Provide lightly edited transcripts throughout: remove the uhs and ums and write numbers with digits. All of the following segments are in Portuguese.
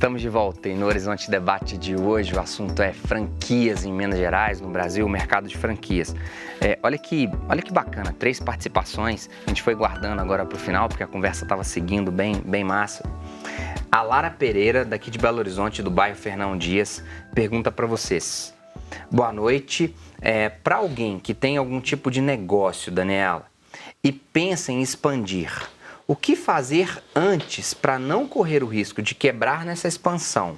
Estamos de volta e no Horizonte Debate de hoje o assunto é franquias em Minas Gerais, no Brasil, o mercado de franquias. Olha que bacana, 3 participações, a gente foi guardando agora para o final porque a conversa estava seguindo bem massa. A Lara Pereira, daqui de Belo Horizonte, do bairro Fernão Dias, pergunta para vocês. Boa noite. Para alguém que tem algum tipo de negócio, Daniela, e pensa em expandir, o que fazer antes para não correr o risco de quebrar nessa expansão?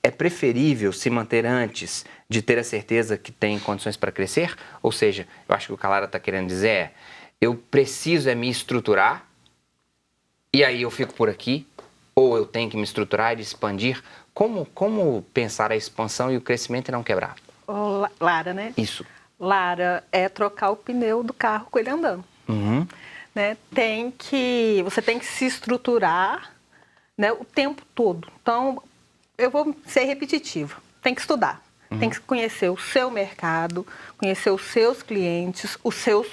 É preferível se manter antes de ter a certeza que tem condições para crescer? Ou seja, eu acho que o que a Lara está querendo dizer é, eu preciso me estruturar e aí eu fico por aqui, ou eu tenho que me estruturar e expandir? Como pensar a expansão e o crescimento e não quebrar? Lara, né? Isso. Lara, é trocar o pneu do carro com ele andando. Uhum. Né? Você tem que se estruturar, né, o tempo todo. Então, eu vou ser repetitiva. Tem que estudar. Tem que conhecer o seu mercado, conhecer os seus clientes, os seus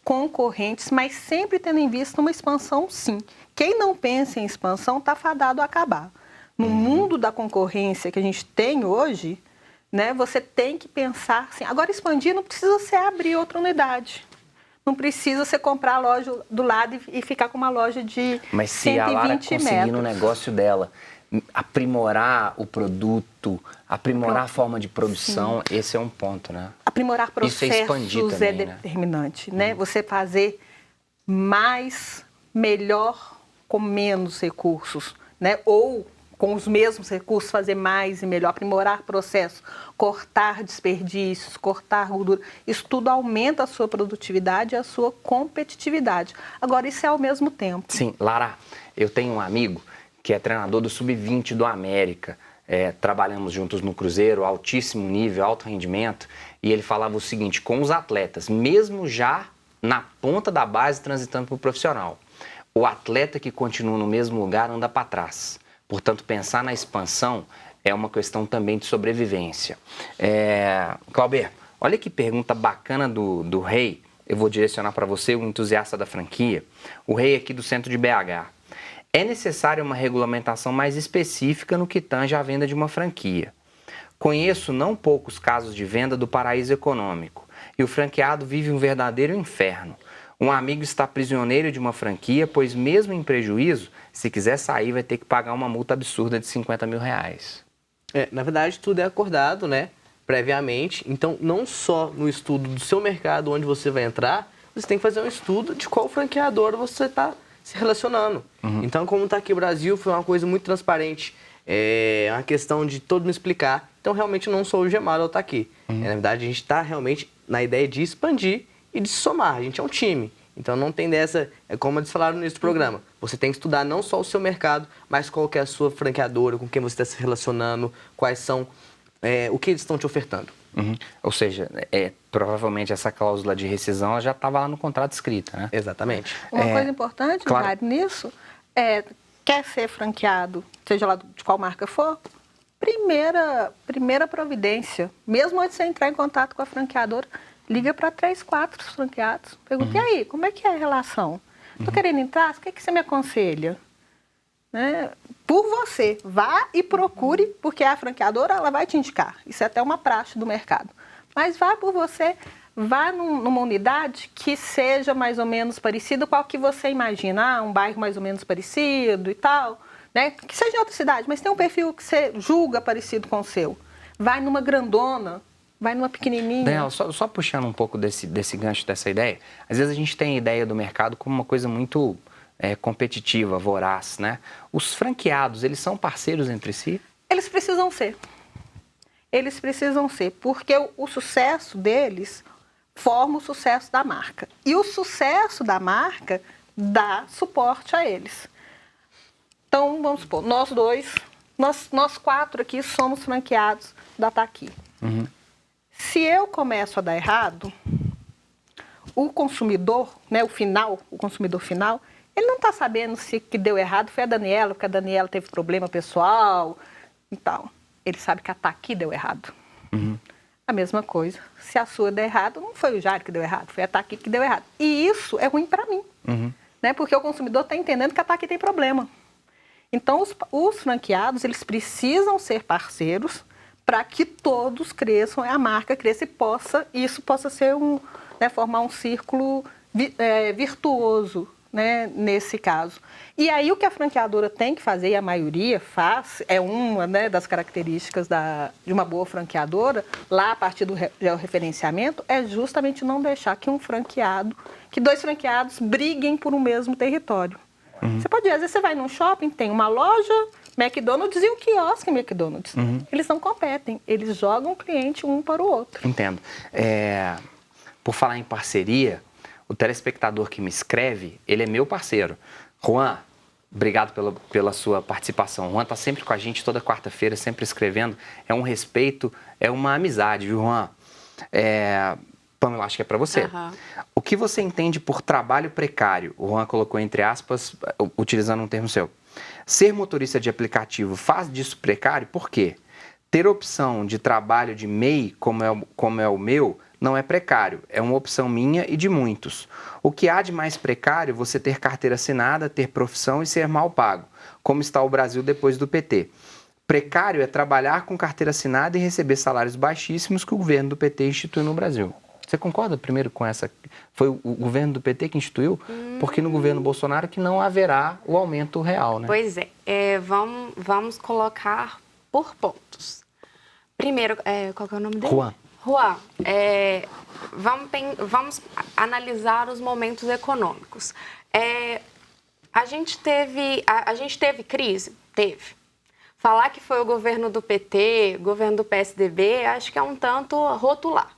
concorrentes, mas sempre tendo em vista uma expansão, sim. Quem não pensa em expansão está fadado a acabar. No mundo da concorrência que a gente tem hoje, né, você tem que pensar assim. Agora, expandir não precisa ser abrir outra unidade. Não precisa você comprar a loja do lado e ficar com uma loja de 120 metros. Mas se a Lara conseguir no negócio dela aprimorar o produto, aprimorar a forma de produção, sim, esse é um ponto, né? Aprimorar processos isso é expandir também, determinante, né? Você fazer mais, melhor com menos recursos, né? Ou com os mesmos recursos, fazer mais e melhor, aprimorar processo, cortar desperdícios, cortar gordura. Isso tudo aumenta a sua produtividade e a sua competitividade. Agora, isso é ao mesmo tempo. Sim, Lara, eu tenho um amigo que é treinador do Sub-20 do América. Trabalhamos juntos no Cruzeiro, altíssimo nível, alto rendimento. E ele falava o seguinte, com os atletas, mesmo já na ponta da base transitando para o profissional, o atleta que continua no mesmo lugar anda para trás. Portanto, pensar na expansão é uma questão também de sobrevivência. Clauber, olha que pergunta bacana do Rei. Eu vou direcionar para você, um entusiasta da franquia. O Rei aqui do centro de BH. É necessária uma regulamentação mais específica no que tange à venda de uma franquia. Conheço não poucos casos de venda do paraíso econômico e o franqueado vive um verdadeiro inferno. Um amigo está prisioneiro de uma franquia, pois mesmo em prejuízo, se quiser sair, vai ter que pagar uma multa absurda de R$50 mil. Na verdade, tudo é acordado, né, previamente. Então, não só no estudo do seu mercado, onde você vai entrar, você tem que fazer um estudo de qual franqueador você está se relacionando. Então, como está aqui o Brasil, foi uma coisa muito transparente. É uma questão de todo mundo explicar. Então, realmente, eu não sou o Gemado ao estar aqui. Na verdade, a gente está realmente na ideia de expandir e de se somar. A gente é um time. Então não tem dessa, como eles falaram no início do programa, você tem que estudar não só o seu mercado, mas qual que é a sua franqueadora, com quem você está se relacionando, quais são, o que eles estão te ofertando. Ou seja, provavelmente essa cláusula de rescisão ela já estava lá no contrato escrita, né? Exatamente. Uma coisa importante, claro, Mário, nisso, quer ser franqueado, seja lá de qual marca for, primeira providência, mesmo antes de você entrar em contato com a franqueadora, liga para 3, 4 franqueados. Pergunta, e aí, como é que é a relação? Estou querendo entrar? O que você me aconselha? Né? Por você, vá e procure, porque a franqueadora ela vai te indicar. Isso é até uma praxe do mercado. Mas vá por você, vá numa unidade que seja mais ou menos parecida com a que você imagina. Um bairro mais ou menos parecido e tal. Né? Que seja em outra cidade, mas tem um perfil que você julga parecido com o seu. Vai numa grandona, vai numa pequenininha. Daniela, só puxando um pouco desse gancho, dessa ideia, às vezes a gente tem a ideia do mercado como uma coisa muito competitiva, voraz, né? Os franqueados, eles são parceiros entre si? Eles precisam ser. Eles precisam ser, porque o sucesso deles forma o sucesso da marca. E o sucesso da marca dá suporte a eles. Então, vamos supor, nós 4 aqui somos franqueados da Taqui. Se eu começo a dar errado, o consumidor, né, o consumidor final, ele não está sabendo se o que deu errado foi a Daniela, porque a Daniela teve problema pessoal e tal. Ele sabe que a Taqui deu errado. A mesma coisa, se a sua der errado, não foi o Jair que deu errado, foi a Taqui que deu errado. E isso é ruim para mim, né, porque o consumidor está entendendo que a Taqui tem problema. Então, os franqueados, eles precisam ser parceiros para que todos cresçam, a marca cresça e isso possa ser formar um círculo virtuoso, né, nesse caso. E aí o que a franqueadora tem que fazer, e a maioria faz, é uma, né, das características de uma boa franqueadora, lá a partir do georreferenciamento, é justamente não deixar que dois franqueados briguem por um mesmo território. Você pode ver, às vezes você vai num shopping, tem uma loja McDonald's e um quiosque McDonald's. Eles não competem, eles jogam o cliente um para o outro. Entendo. Por falar em parceria, o telespectador que me escreve, ele é meu parceiro. Juan, obrigado pela sua participação. O Juan está sempre com a gente toda quarta-feira, sempre escrevendo. É um respeito, é uma amizade, viu, Juan? Pamela, acho que é para você. Uhum. O que você entende por trabalho precário? O Juan colocou entre aspas, utilizando um termo seu. Ser motorista de aplicativo faz disso precário? Por quê? Ter opção de trabalho de MEI, como é o meu, não é precário. É uma opção minha e de muitos. O que há de mais precário é você ter carteira assinada, ter profissão e ser mal pago, como está o Brasil depois do PT. Precário é trabalhar com carteira assinada e receber salários baixíssimos que o governo do PT instituiu no Brasil. Você concorda primeiro com essa? Foi o governo do PT que instituiu? Porque no governo Bolsonaro que não haverá o aumento real, né? Pois é. Vamos colocar por pontos. Primeiro, qual que é o nome dele? Juan. Juan, vamos analisar os momentos econômicos. A gente teve crise? Teve. Falar que foi o governo do PT, governo do PSDB, acho que é um tanto rotular.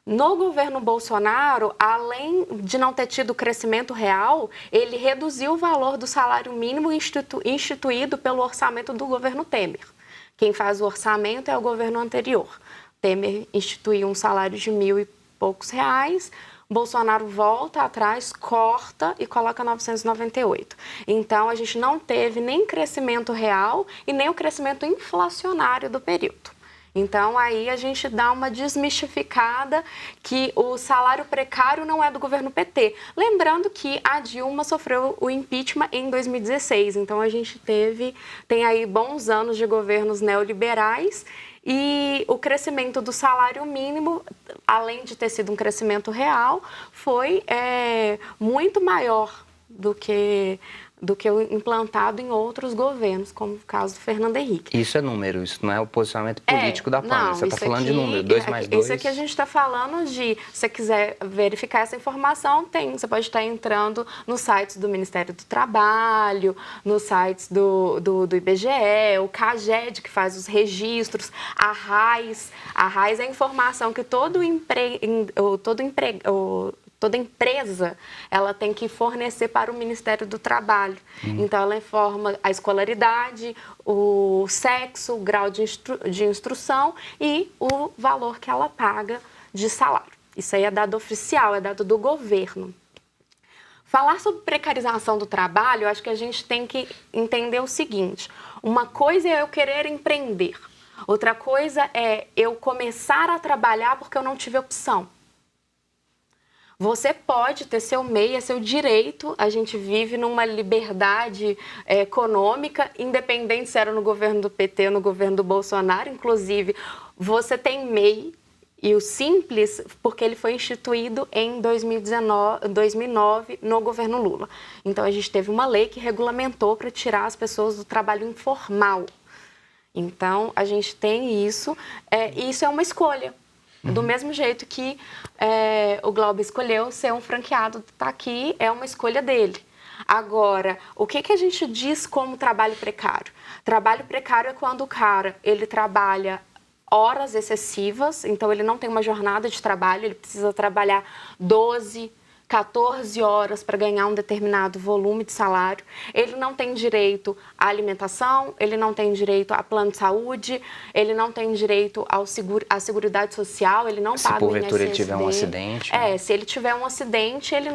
No governo Bolsonaro, além de não ter tido crescimento real, ele reduziu o valor do salário mínimo instituído pelo orçamento do governo Temer. Quem faz o orçamento é o governo anterior. Temer instituiu um salário de R$1.000 e poucos, Bolsonaro volta atrás, corta e coloca 998. Então, a gente não teve nem crescimento real e nem o crescimento inflacionário do período. Então, aí a gente dá uma desmistificada que o salário precário não é do governo PT. Lembrando que a Dilma sofreu o impeachment em 2016. Então, a gente tem aí bons anos de governos neoliberais e o crescimento do salário mínimo, além de ter sido um crescimento real, foi muito maior do que o implantado em outros governos, como o caso do Fernando Henrique. Isso é número, isso não é o posicionamento político da Pamela. Você está falando de número, 2 mais 2. Isso aqui a gente está falando de, se você quiser verificar essa informação, você pode estar entrando nos sites do Ministério do Trabalho, nos sites do IBGE, o CAGED, que faz os registros, a RAIS. A RAIS é a informação que toda empresa ela tem que fornecer para o Ministério do Trabalho. Então, ela informa a escolaridade, o sexo, o grau de instrução e o valor que ela paga de salário. Isso aí é dado oficial, é dado do governo. Falar sobre precarização do trabalho, eu acho que a gente tem que entender o seguinte. Uma coisa é eu querer empreender. Outra coisa é eu começar a trabalhar porque eu não tive opção. Você pode ter seu MEI, é seu direito. A gente vive numa liberdade econômica, independente se era no governo do PT ou no governo do Bolsonaro. Inclusive, você tem MEI e o Simples, porque ele foi instituído em 2009 no governo Lula. Então, a gente teve uma lei que regulamentou para tirar as pessoas do trabalho informal. Então, a gente tem isso, e isso é uma escolha. Do mesmo jeito que o Glauber escolheu ser um franqueado, tá aqui, é uma escolha dele. Agora, o que a gente diz como trabalho precário? Trabalho precário é quando o cara, ele trabalha horas excessivas, então ele não tem uma jornada de trabalho, ele precisa trabalhar 12, 14 horas para ganhar um determinado volume de salário. Ele não tem direito à alimentação, ele não tem direito a plano de saúde, ele não tem direito à seguridade social, ele não paga o INSS. Se porventura ele tiver um acidente. Se ele tiver um acidente, ele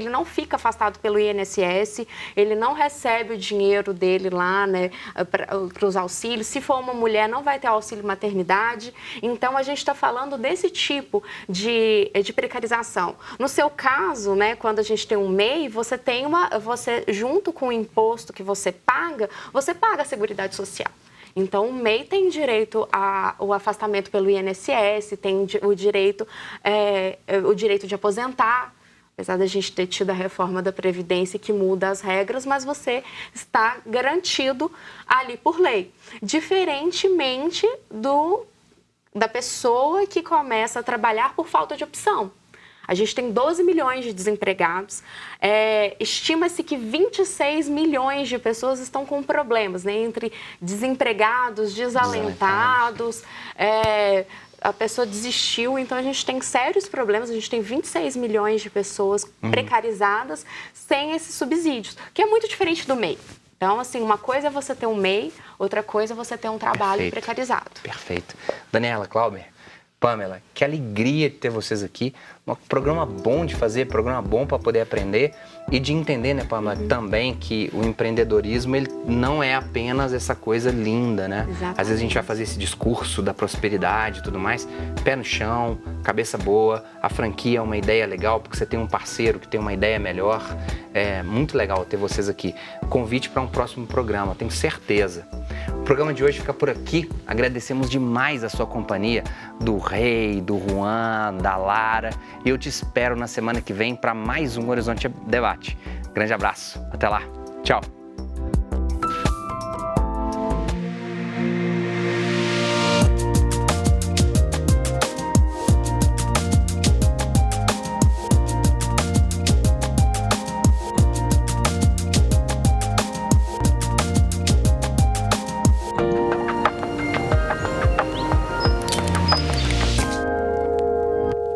não fica afastado pelo INSS, ele não recebe o dinheiro dele lá, né, para os auxílios. Se for uma mulher, não vai ter auxílio maternidade. Então, a gente está falando desse tipo de precarização. No seu caso, caso, né, quando a gente tem um MEI, você junto com o imposto que você paga a Seguridade Social. Então, o MEI tem direito ao afastamento pelo INSS, tem o direito de aposentar, apesar da gente ter tido a reforma da Previdência que muda as regras, mas você está garantido ali por lei. Diferentemente da pessoa que começa a trabalhar por falta de opção. A gente tem 12 milhões de desempregados, estima-se que 26 milhões de pessoas estão com problemas, né? Entre desempregados, desalentados, a pessoa desistiu, então a gente tem sérios problemas, a gente tem 26 milhões de pessoas precarizadas sem esses subsídios, que é muito diferente do MEI. Então, assim, uma coisa é você ter um MEI, outra coisa é você ter um trabalho precarizado. Perfeito. Daniela, Clauber, Pamela, que alegria de ter vocês aqui. Um programa bom de fazer, programa bom para poder aprender e de entender, né, Pamela, também que o empreendedorismo ele não é apenas essa coisa linda, né? Exatamente. Às vezes a gente vai fazer esse discurso da prosperidade e tudo mais, pé no chão, cabeça boa, a franquia é uma ideia legal porque você tem um parceiro que tem uma ideia melhor. É muito legal ter vocês aqui. Convite para um próximo programa, tenho certeza. O programa de hoje fica por aqui. Agradecemos demais a sua companhia, do Rei, do Juan, da Lara. E eu te espero na semana que vem para mais um Horizonte Debate. Grande abraço. Até lá. Tchau.